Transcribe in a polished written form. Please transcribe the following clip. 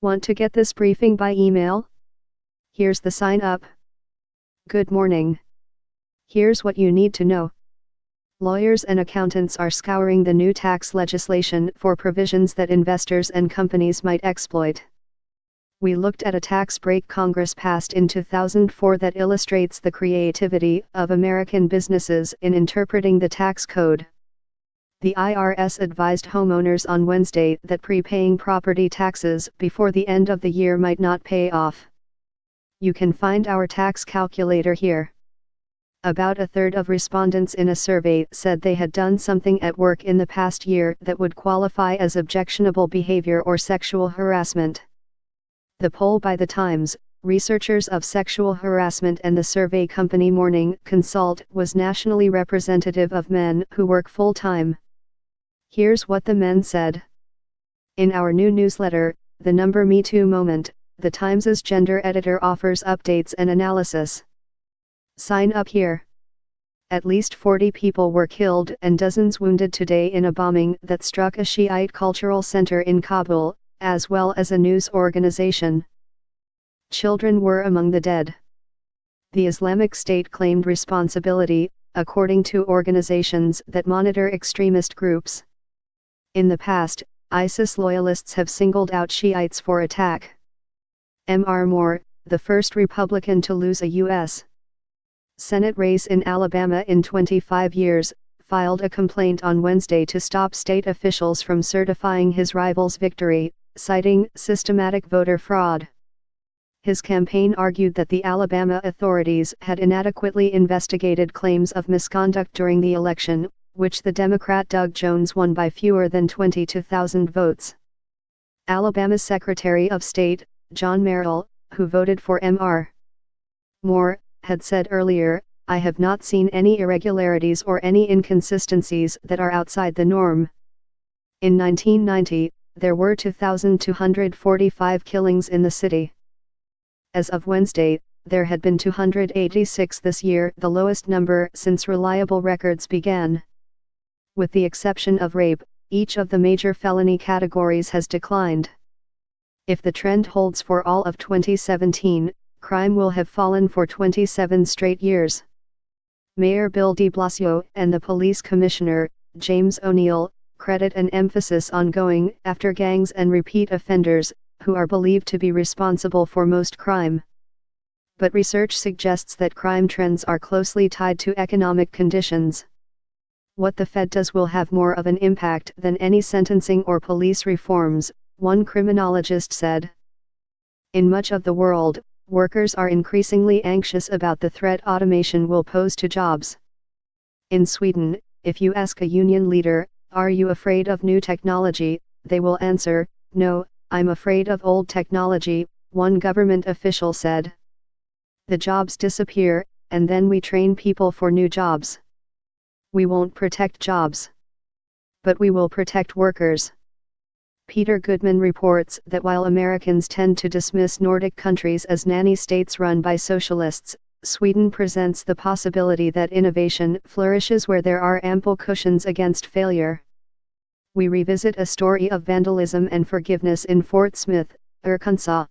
Want to get this briefing by email? Here's the sign up. Good morning. Here's what you need to know. Lawyers and accountants are scouring the new tax legislation for provisions that investors and companies might exploit. We looked at a tax break Congress passed in 2004 that illustrates the creativity of American businesses in interpreting the tax code. The IRS advised homeowners on Wednesday that prepaying property taxes before the end of the year might not pay off. You can find our tax calculator here. About a third of respondents in a survey said they had done something at work in the past year that would qualify as objectionable behavior or sexual harassment. The poll by the Times, researchers of sexual harassment and the survey company Morning Consult was nationally representative of men who work full-time. Here's what the men said. In our new newsletter, The Number Me Too Moment, the Times's gender editor offers updates and analysis. Sign up here. At least 40 people were killed and dozens wounded today in a bombing that struck a Shiite cultural center in Kabul, as well as a news organization. Children were among the dead. The Islamic State claimed responsibility, according to organizations that monitor extremist groups. In the past, ISIS loyalists have singled out Shiites for attack. M.R. Moore, the first Republican to lose a U.S. Senate race in Alabama in 25 years, filed a complaint on Wednesday to stop state officials from certifying his rival's victory, citing systematic voter fraud. His campaign argued that the Alabama authorities had inadequately investigated claims of misconduct during the election, which the Democrat Doug Jones won by fewer than 22,000 votes. Alabama's Secretary of State, John Merrill, who voted for M.R. Moore, had said earlier, "I have not seen any irregularities or any inconsistencies that are outside the norm." In 1990, there were 2,245 killings in the city. As of Wednesday, there had been 286 this year, the lowest number since reliable records began. With the exception of rape, each of the major felony categories has declined. If the trend holds for all of 2017, crime will have fallen for 27 straight years. Mayor Bill de Blasio and the police commissioner, James O'Neill, credit an emphasis on going after gangs and repeat offenders, who are believed to be responsible for most crime. But research suggests that crime trends are closely tied to economic conditions. What the Fed does will have more of an impact than any sentencing or police reforms, one criminologist said. In much of the world, workers are increasingly anxious about the threat automation will pose to jobs. In Sweden, if you ask a union leader, "Are you afraid of new technology?" they will answer, "No, I'm afraid of old technology," one government official said. The jobs disappear, and then we train people for new jobs. We won't protect jobs. But we will protect workers. Peter Goodman reports that while Americans tend to dismiss Nordic countries as nanny states run by socialists, Sweden presents the possibility that innovation flourishes where there are ample cushions against failure. We revisit a story of vandalism and forgiveness in Fort Smith, Arkansas.